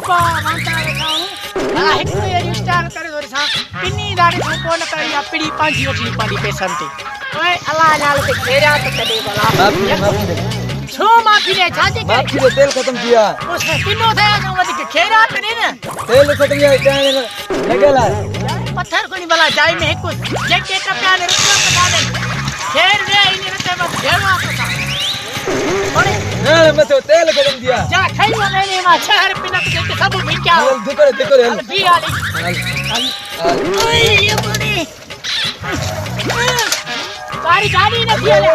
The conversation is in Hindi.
पा मानता रखाऊं हां एक एरी स्टार करे वरी सा पिनी दाड़ी को कोन करी अपड़ी पांची वठी पाडी पैसा ते ओए अल्लाह नाल ते घेरा तो कदे भला माफी दे छो माफी दे छाजे करे माफी दे तेल खत्म किया उसने पिनो थाया तो वधी घेरा ते ने तेल खत्म किया क्या लगेला पत्थर कोनी भला जाय में एक जेके कप्या ने रुपया पटा दे घेर दे इन रते में घेरो आपका ओए ना मैं तो तेल खत्म किया जा खाई वाले मा 6 रुपया के सब भी क्या देखो भी आली ओए ये बड़ी गाड़ी ने दिया ले